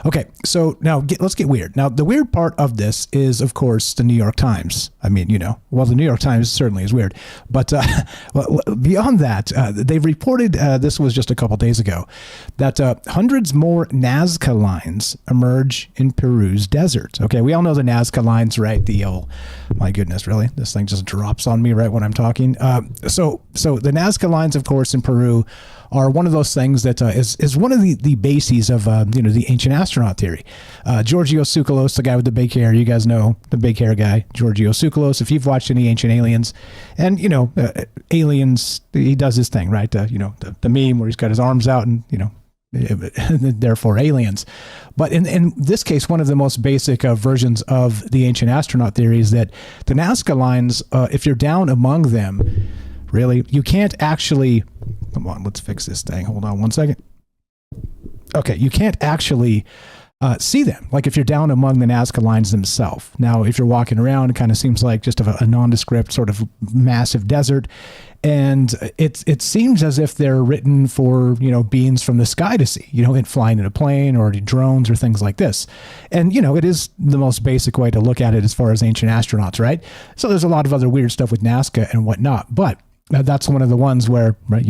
Okay, so now let's get weird. Now, the weird part of this is, of course, the New York Times. I mean, well, the New York Times certainly is weird. But well, beyond that, they've reported, this was just a couple days ago, that hundreds more Nazca lines emerge in Peru's desert. Okay, we all know the Nazca lines, right? My goodness, really? This thing just drops on me right when I'm talking. So the Nazca lines, of course, in Peru are one of those things that is one of the bases of the ancient astronaut theory. Giorgio Tsoukalos, the guy with the big hair, you guys know the big hair guy, Giorgio Tsoukalos. If you've watched any Ancient Aliens, and Aliens, he does his thing, right? The meme where he's got his arms out and therefore aliens. But in this case, one of the most basic versions of the ancient astronaut theory is that the Nazca lines, if you're down among them, really, you can't actually. Come on, let's fix this thing. Hold on one second. Okay, you can't actually see them. Like if you're down among the Nazca lines themselves. Now, if you're walking around, it kind of seems like just a nondescript sort of massive desert. And it seems as if they're written for, beings from the sky to see, in flying in a plane or drones or things like this. And, it is the most basic way to look at it as far as ancient astronauts, right? So there's a lot of other weird stuff with Nazca and whatnot. But that's one of the ones where, right,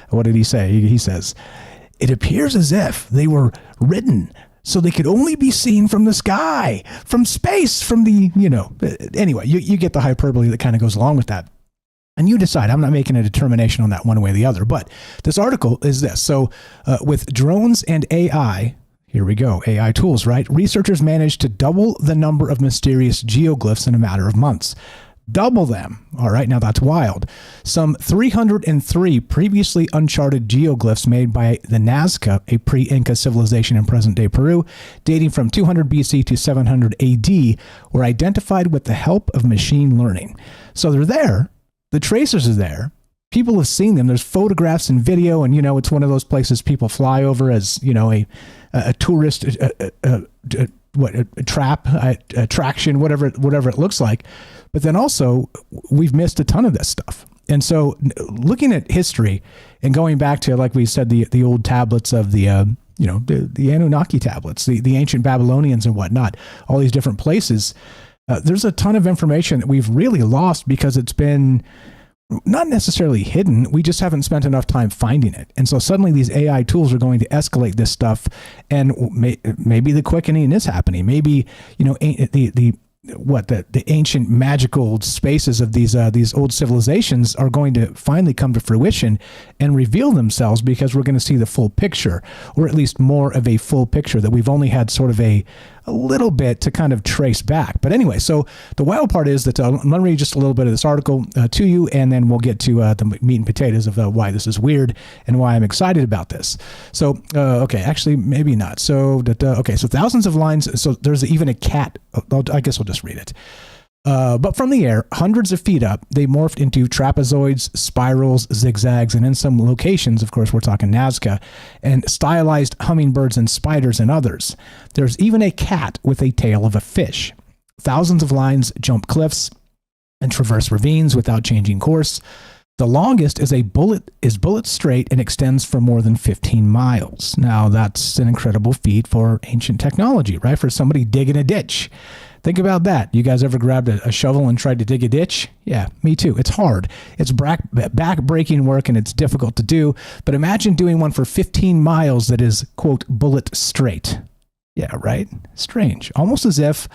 what did he say? He says, it appears as if they were written so they could only be seen from the sky, from space, from the, anyway, you get the hyperbole that kind of goes along with that. And you decide. I'm not making a determination on that one way or the other. But this article is this. So with drones and AI, here we go, AI tools, right? Researchers managed to double the number of mysterious geoglyphs in a matter of months. Double them. All right, now that's wild. Some 303 previously uncharted geoglyphs made by the Nazca, a pre-Inca civilization in present-day Peru, dating from 200 BC to 700 AD, were identified with the help of machine learning. So they're there. The tracers are there. People have seen them. There's photographs and video, and it's one of those places people fly over as a tourist attraction, whatever it looks like. But then also we've missed a ton of this stuff. And so looking at history and going back to, like we said, the old tablets of the Anunnaki tablets, the ancient Babylonians and whatnot, all these different places. There's a ton of information that we've really lost because it's been not necessarily hidden. We just haven't spent enough time finding it. And so suddenly these AI tools are going to escalate this stuff. And maybe the quickening is happening. Maybe, the ancient magical spaces of these old civilizations are going to finally come to fruition and reveal themselves, because we're going to see the full picture, or at least more of a full picture that we've only had sort of a little bit to kind of trace back. But anyway, so the wild part is that I'm going to read just a little bit of this article to you, and then we'll get to the meat and potatoes of why this is weird and why I'm excited about this. So, okay, actually, maybe not. So, so thousands of lines. So there's even a cat. I guess I'll just read it. But from the air, hundreds of feet up, they morphed into trapezoids, spirals, zigzags, and in some locations, of course, we're talking Nazca, and stylized hummingbirds and spiders and others. There's even a cat with a tail of a fish. Thousands of lines jump cliffs and traverse ravines without changing course. The longest is bullet straight and extends for more than 15 miles. Now, that's an incredible feat for ancient technology, right? For somebody digging a ditch. Think about that. You guys ever grabbed a shovel and tried to dig a ditch? Yeah, me too. It's hard. It's back-breaking work, and it's difficult to do. But imagine doing one for 15 miles that is, quote, bullet straight. Yeah, right? Strange. Almost as if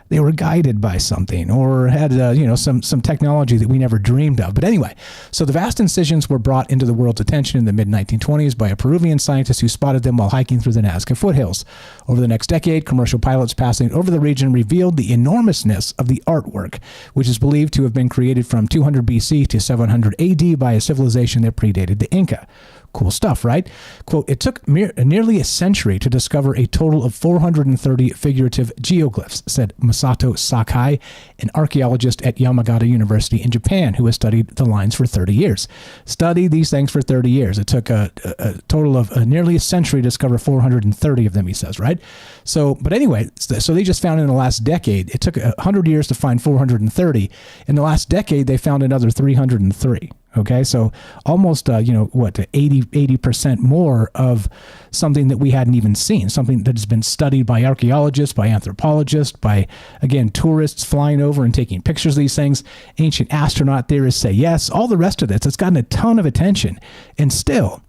they were guided by something or had some technology that we never dreamed of. But anyway, so the vast incisions were brought into the world's attention in the mid-1920s by a Peruvian scientist who spotted them while hiking through the Nazca foothills. Over the next decade, commercial pilots passing over the region revealed the enormousness of the artwork, which is believed to have been created from 200 BC to 700 AD by a civilization that predated the Inca. Cool stuff, right? Quote, it took nearly a century to discover a total of 430 figurative geoglyphs, said Masato Sakai, an archaeologist at Yamagata University in Japan who has studied the lines for 30 years. Studied these things for 30 years. It took a total of nearly a century to discover 430 of them, he says, right? So, but anyway, so they just found in the last decade, it took 100 years to find 430. In the last decade, they found another 303. Okay, so almost, 80% more of something that we hadn't even seen, something that has been studied by archaeologists, by anthropologists, by, again, tourists flying over and taking pictures of these things. Ancient astronaut theorists say yes, all the rest of this. It's gotten a ton of attention. And still,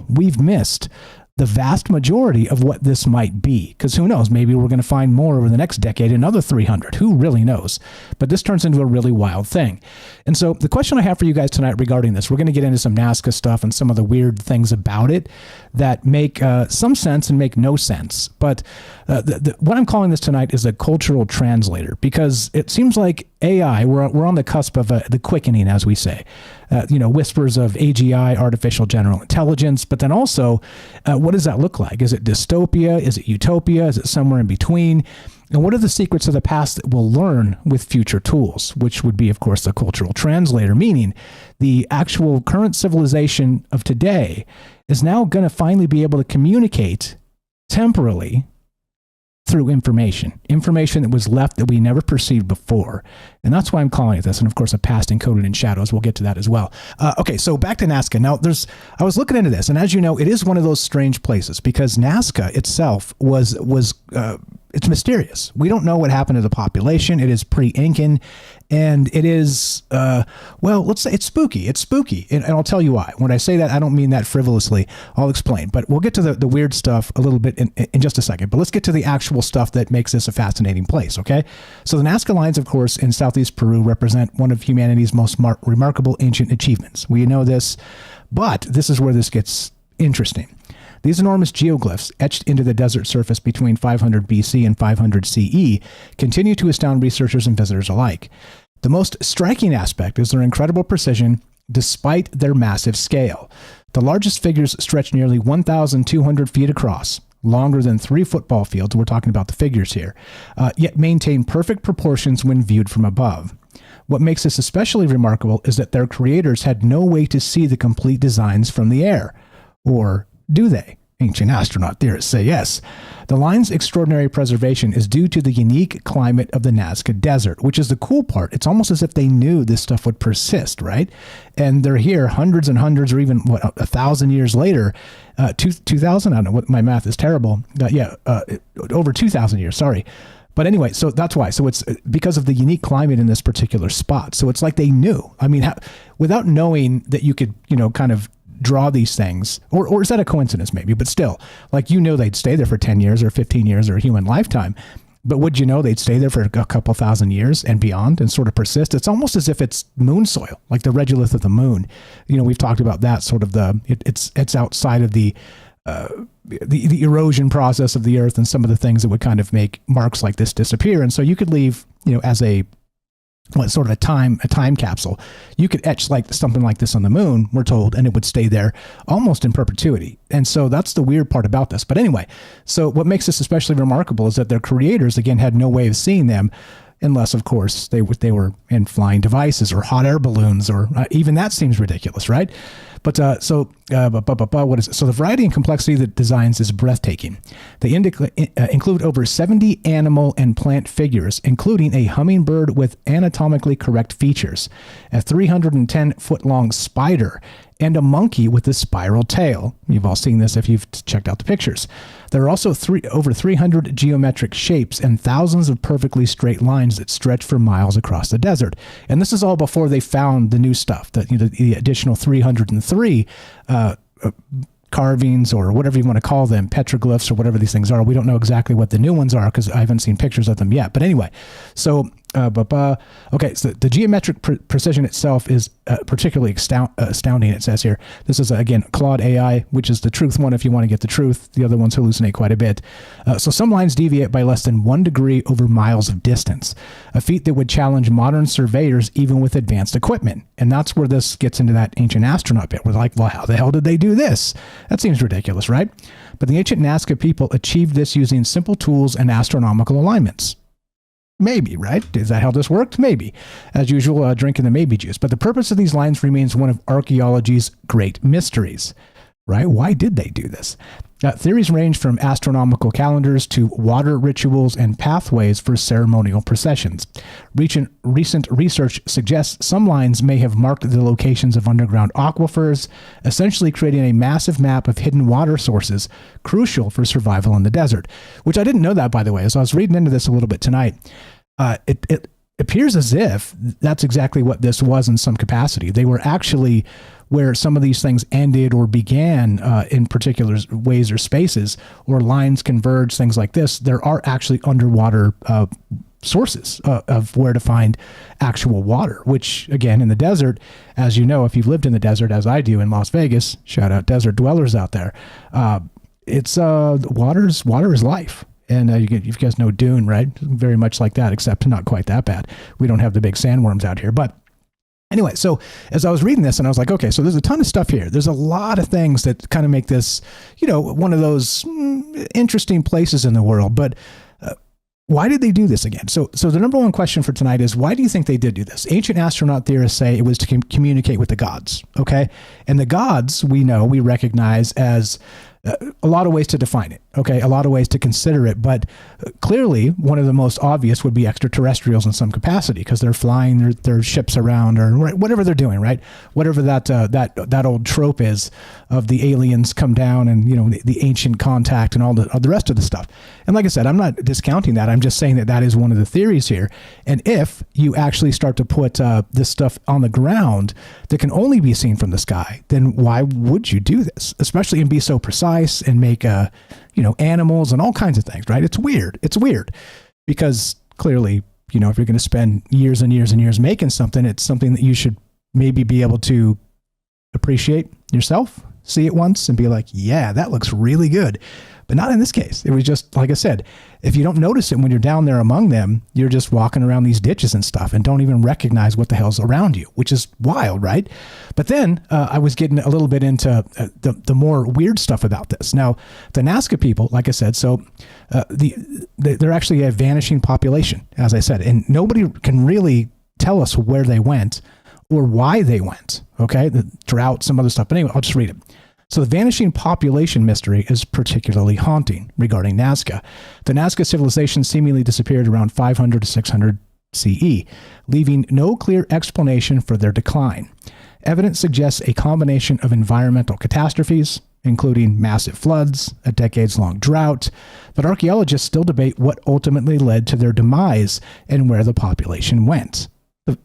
we've missed the vast majority of what this might be. Because who knows, maybe we're going to find more over the next decade, another 300. Who really knows? But this turns into a really wild thing. And so the question I have for you guys tonight regarding this, we're going to get into some Nazca stuff and some of the weird things about it that make some sense and make no sense. But what I'm calling this tonight is a cultural translator, because it seems like AI, we're on the cusp of the quickening, as we say. Whispers of AGI, artificial general intelligence, but then also, what does that look like? Is it dystopia? Is it utopia? Is it somewhere in between? And what are the secrets of the past that we'll learn with future tools, which would be, of course, the cultural translator, meaning the actual current civilization of today is now going to finally be able to communicate temporally through information that was left that we never perceived before. And that's why I'm calling it this. And of course, a past encoded in shadows. We'll get to that as well. Okay, so back to Nazca. Now, I was looking into this, and as you know, it is one of those strange places because Nazca itself was it's mysterious. We don't know what happened to the population. It is pre-Incan, and it is, let's say it's spooky. It's spooky, and I'll tell you why. When I say that, I don't mean that frivolously. I'll explain, but we'll get to the weird stuff a little bit in just a second. But let's get to the actual stuff that makes this a fascinating place, okay? So the Nazca Lines, of course, in southeast Peru represent one of humanity's most remarkable ancient achievements. We know this, but this is where this gets interesting. These enormous geoglyphs, etched into the desert surface between 500 BC and 500 CE, continue to astound researchers and visitors alike. The most striking aspect is their incredible precision despite their massive scale. The largest figures stretch nearly 1,200 feet across, longer than 3 football fields. We're talking about the figures here, yet maintain perfect proportions when viewed from above. What makes this especially remarkable is that their creators had no way to see the complete designs from the air. Or do they? Ancient astronaut theorists say yes. The line's extraordinary preservation is due to the unique climate of the Nazca Desert, which is the cool part. It's almost as if they knew this stuff would persist, right? And they're here hundreds and hundreds, or even 1,000 years later. 2,000? I don't know. What, my math is terrible. Over 2,000 years. Sorry. But anyway, so that's why. So it's because of the unique climate in this particular spot. So it's like they knew. I mean, without knowing that you could, kind of draw these things, or is that a coincidence maybe? But still, like, they'd stay there for 10 years or 15 years or a human lifetime. But would you know they'd stay there for a couple thousand years and beyond and sort of persist? It's almost as if it's moon soil, like the regolith of the moon. We've talked about that sort of it's outside of the erosion process of the earth and some of the things that would kind of make marks like this disappear. And so you could leave, as a sort of a time capsule. You could etch like something like this on the moon, we're told, and it would stay there almost in perpetuity. And so that's the weird part about this. But anyway, so what makes this especially remarkable is that their creators, again, had no way of seeing them unless, of course, they were in flying devices or hot air balloons, or even that seems ridiculous, right? But what is it? So the variety and complexity of the designs is breathtaking. They include over 70 animal and plant figures, including a hummingbird with anatomically correct features, a 310-foot-long spider, and a monkey with a spiral tail. You've all seen this if you've checked out the pictures. There are also over 300 geometric shapes and thousands of perfectly straight lines that stretch for miles across the desert. And this is all before they found the new stuff, the additional 303 carvings, or whatever you want to call them, petroglyphs, or whatever these things are. We don't know exactly what the new ones are because I haven't seen pictures of them yet. But anyway, so okay, so the geometric precision itself is particularly astounding, it says here. This is, again, Claude AI, which is the truth one if you want to get the truth. The other ones hallucinate quite a bit. So some lines deviate by less than 1 degree over miles of distance, a feat that would challenge modern surveyors even with advanced equipment. And that's where this gets into that ancient astronaut bit. We're like, well, how the hell did they do this? That seems ridiculous, right? But the ancient Nazca people achieved this using simple tools and astronomical alignments. Maybe, right? Is that how this worked? Maybe. As usual, drinking the maybe juice. But the purpose of these lines remains one of archaeology's great mysteries. right? Why did they do this? Theories range from astronomical calendars to water rituals and pathways for ceremonial processions. Recent research suggests some lines may have marked the locations of underground aquifers, essentially creating a massive map of hidden water sources crucial for survival in the desert, which I didn't know that, by the way. As I was reading into this a little bit tonight, it appears as if that's exactly what this was in some capacity. They were actually where some of these things ended or began in particular ways or spaces, or lines converge, things like this. There are actually underwater sources of where to find actual water, which again, in the desert, as you know, if you've lived in the desert, as I do in Las Vegas, shout out desert dwellers out there, it's water is life. And you guys know Dune, right? Very much like that, except not quite that bad. We don't have the big sandworms out here. But anyway, so as I was reading this and I was like, okay, so there's a ton of stuff here. There's a lot of things that kind of make this, one of those interesting places in the world. But why did they do this again? So the number one question for tonight is, why do you think they did do this? Ancient astronaut theorists say it was to communicate with the gods, okay? And the gods, we recognize as a lot of ways to define it, okay? A lot of ways to consider it, but clearly one of the most obvious would be extraterrestrials in some capacity, because they're flying their ships around or whatever they're doing, right? Whatever that old trope is of the aliens come down and the ancient contact and all the rest of the stuff. And like I said, I'm not discounting that. I'm just saying that is one of the theories here. And if you actually start to put this stuff on the ground that can only be seen from the sky, then why would you do this? Especially and be so precise and make animals and all kinds of things, right? It's weird because clearly, if you're going to spend years and years and years making something, it's something that you should maybe be able to appreciate yourself, see it once and be like, yeah, that looks really good. But not in this case. It was just, like I said, if you don't notice it when you're down there among them, you're just walking around these ditches and stuff and don't even recognize what the hell's around you, which is wild, right? But then I was getting a little bit into the more weird stuff about this. Now, the Nazca people, like I said, so they're actually a vanishing population, as I said, and nobody can really tell us where they went or why they went, okay? The drought, some other stuff. But anyway, I'll just read it. So the vanishing population mystery is particularly haunting regarding Nazca. The Nazca civilization seemingly disappeared around 500 to 600 CE, leaving no clear explanation for their decline. Evidence suggests a combination of environmental catastrophes, including massive floods, a decades-long drought, but archaeologists still debate what ultimately led to their demise and where the population went.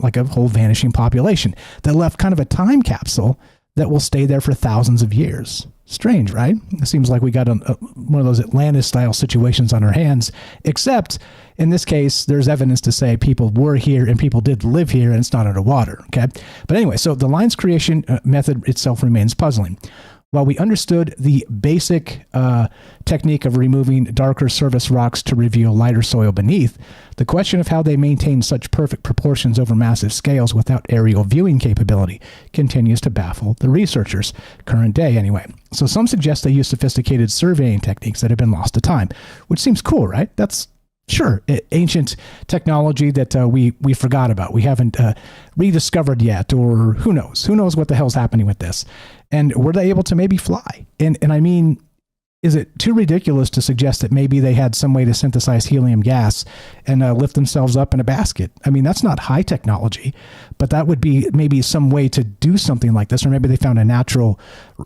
Like a whole vanishing population that left kind of a time capsule that will stay there for thousands of years. Strange, right? It seems like we got one of those Atlantis-style situations on our hands, except in this case, there's evidence to say people were here and people did live here and it's not underwater, okay? But anyway, so the lines creation method itself remains puzzling. While we understood the basic technique of removing darker surface rocks to reveal lighter soil beneath, the question of how they maintain such perfect proportions over massive scales without aerial viewing capability continues to baffle the researchers, current day anyway. So some suggest they use sophisticated surveying techniques that have been lost to time, which seems cool, right? That's sure ancient technology that we forgot about. We haven't rediscovered yet, or who knows what the hell's happening with this. And were they able to maybe fly? And I mean, is it too ridiculous to suggest that maybe they had some way to synthesize helium gas and lift themselves up in a basket? I mean, that's not high technology, but that would be maybe some way to do something like this, or maybe they found a natural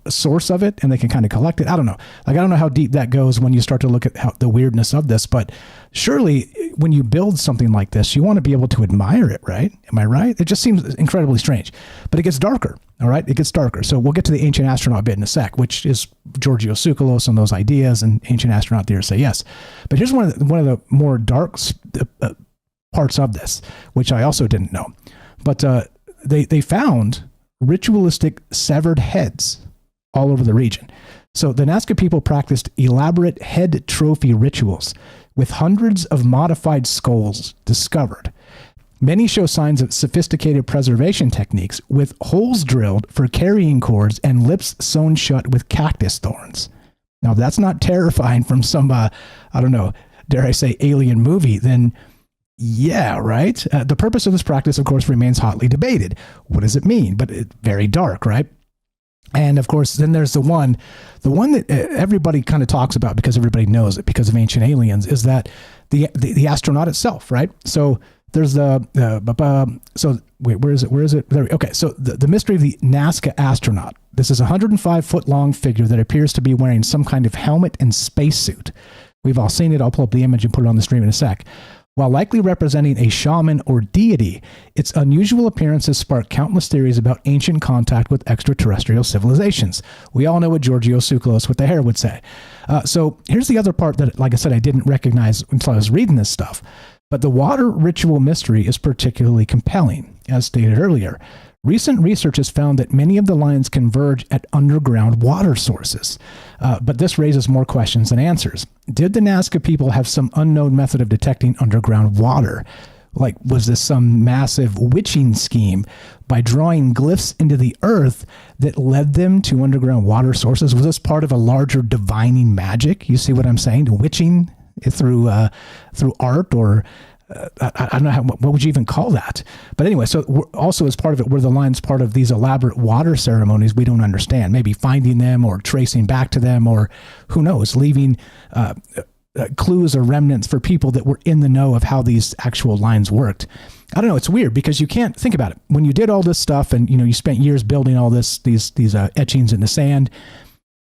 source of it and they can kind of collect it. I don't know. Like, I don't know how deep that goes when you start to look at the weirdness of this, but surely when you build something like this, you want to be able to admire it, right? Am I right? It just seems incredibly strange, but it gets darker. All right, it gets darker. So we'll get to the ancient astronaut bit in a sec, which is Giorgio Tsoukalos and those ideas, and ancient astronaut theorists say yes. But here's one of the more dark parts of this, which I also didn't know. But they found ritualistic severed heads all over the region. So the Nazca people practiced elaborate head trophy rituals with hundreds of modified skulls discovered. Many show signs of sophisticated preservation techniques with holes drilled for carrying cords and lips sewn shut with cactus thorns. Now, if that's not terrifying from some, I don't know, dare I say, alien movie, then yeah, right? The purpose of this practice, of course, remains hotly debated. What does it mean? But it's very dark, right? And of course, then there's the one that everybody kind of talks about because everybody knows it because of Ancient Aliens, is that the astronaut itself, right? So there's where is it? Okay, so the mystery of the Nazca astronaut. This is a 105-foot long figure that appears to be wearing some kind of helmet and spacesuit. We've all seen it. I'll pull up the image and put it on the stream in a sec. While likely representing a shaman or deity, its unusual appearance has sparked countless theories about ancient contact with extraterrestrial civilizations. We all know what Giorgio Tsoukalos with the hair would say. So here's the other part that, like I said, I didn't recognize until I was reading this stuff. But the water ritual mystery is particularly compelling. As stated earlier, recent research has found that many of the lines converge at underground water sources. But this raises more questions than answers. Did the Nazca people have some unknown method of detecting underground water? Like, was this some massive witching scheme by drawing glyphs into the earth that led them to underground water sources? Was this part of a larger divining magic? You see what I'm saying? Witching through art, or I don't know what would you even call that? But anyway, so also as part of it, were the lines part of these elaborate water ceremonies we don't understand? Maybe finding them or tracing back to them, or who knows, leaving clues or remnants for people that were in the know of how these actual lines worked. I don't know. It's weird because you can't think about it. When you did all this stuff and, you spent years building all these etchings in the sand,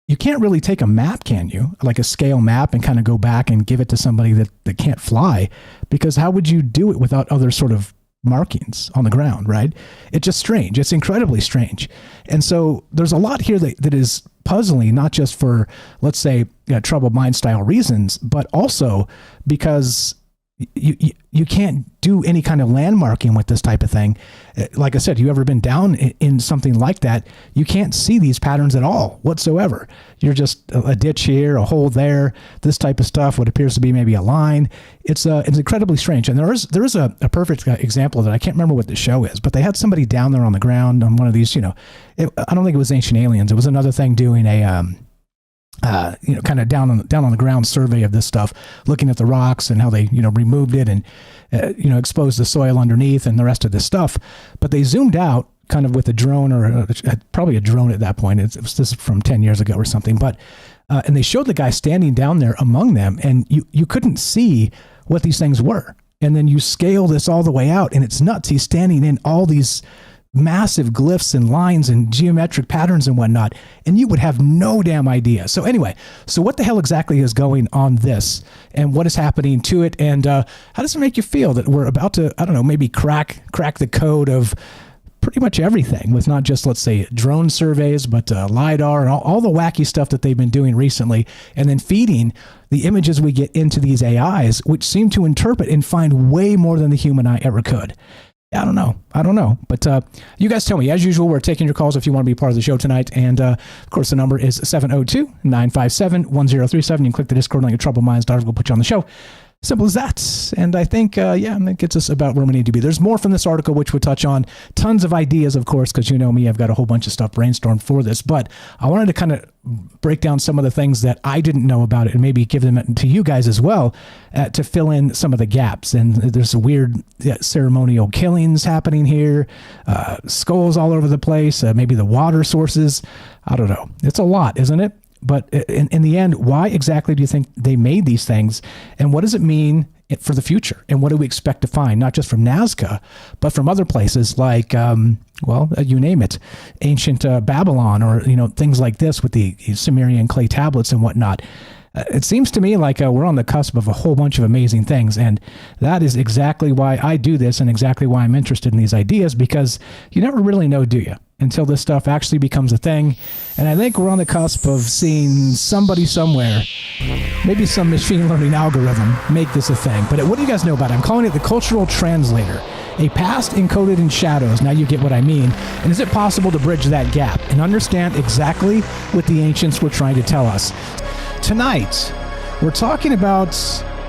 you can't really take a map, can you? Like a scale map, and kind of go back and give it to somebody that can't fly, because how would you do it without other sort of markings on the ground, right? It's just strange. It's incredibly strange. And so there's a lot here that is puzzling, not just for, let's say, troubled mind style reasons, but also because you can't do any kind of landmarking with this type of thing. Like I said, you ever been down in something like that, you can't see these patterns at all whatsoever. You're just a ditch here, a hole there, this type of stuff, what appears to be maybe a line. It's incredibly strange. And there is a perfect example of that. I can't remember what the show is, but they had somebody down there on the ground on one of these, I don't think it was Ancient Aliens. It was another thing doing a, kind of down on the ground survey of this stuff, looking at the rocks and how they, removed it and, exposed the soil underneath and the rest of this stuff. But they zoomed out kind of with a drone, or probably a drone at that point. This is from 10 years ago or something. But, and they showed the guy standing down there among them, and you couldn't see what these things were. And then you scale this all the way out, and it's nuts. He's standing in all these massive glyphs and lines and geometric patterns and whatnot, and you would have no damn idea. So anyway, so what the hell exactly is going on this, and what is happening to it, and how does it make you feel that we're about to, I don't know, maybe crack the code of pretty much everything, with not just, let's say, drone surveys, but LiDAR and all the wacky stuff that they've been doing recently, and then feeding the images we get into these AIs, which seem to interpret and find way more than the human eye ever could. I don't know. But you guys tell me. As usual, we're taking your calls if you want to be part of the show tonight. And, of course, the number is 702-957-1037. You can click the Discord link at troubledminds.org. We'll put you on the show. Simple as that. And I think, that gets us about where we need to be. There's more from this article, which would touch on tons of ideas, of course, because you know me, I've got a whole bunch of stuff brainstormed for this. But I wanted to kind of break down some of the things that I didn't know about it and maybe give them to you guys as well to fill in some of the gaps. And there's weird ceremonial killings happening here, skulls all over the place, maybe the water sources. I don't know. It's a lot, isn't it? But in the end, why exactly do you think they made these things? And what does it mean for the future? And what do we expect to find, not just from Nazca, but from other places like, you name it, ancient Babylon, or, things like this with the Sumerian clay tablets and whatnot. It seems to me like we're on the cusp of a whole bunch of amazing things. And that is exactly why I do this, and exactly why I'm interested in these ideas, because you never really know, do you? Until this stuff actually becomes a thing. And I think we're on the cusp of seeing somebody somewhere, maybe some machine learning algorithm, make this a thing. But what do you guys know about it? I'm calling it the Cultural Translator, a past encoded in shadows. Now you get what I mean. And is it possible to bridge that gap and understand exactly what the ancients were trying to tell us? Tonight, we're talking about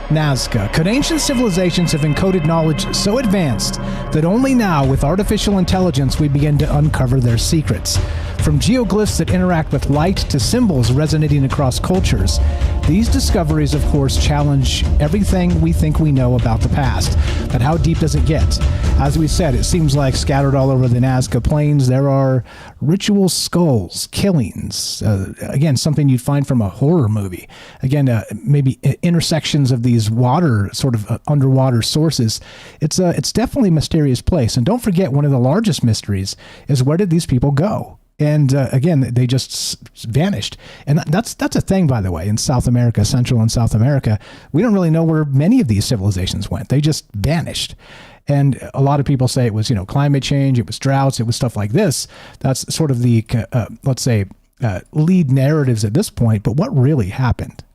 Nazca. Could ancient civilizations have encoded knowledge so advanced that only now, with artificial intelligence, we begin to uncover their secrets? From geoglyphs that interact with light to symbols resonating across cultures, these discoveries, of course, challenge everything we think we know about the past. But how deep does it get? As we said, it seems like scattered all over the Nazca Plains, there are ritual skulls, killings, again, something you'd find from a horror movie. Again, maybe intersections of these water, sort of underwater sources. It's definitely a mysterious place. And don't forget, one of the largest mysteries is, where did these people go? And again, they just vanished. And that's a thing, by the way, in South America, Central and South America. We don't really know where many of these civilizations went. They just vanished. And a lot of people say it was, climate change, it was droughts, it was stuff like this. That's sort of the, let's say, lead narratives at this point. But what really happened?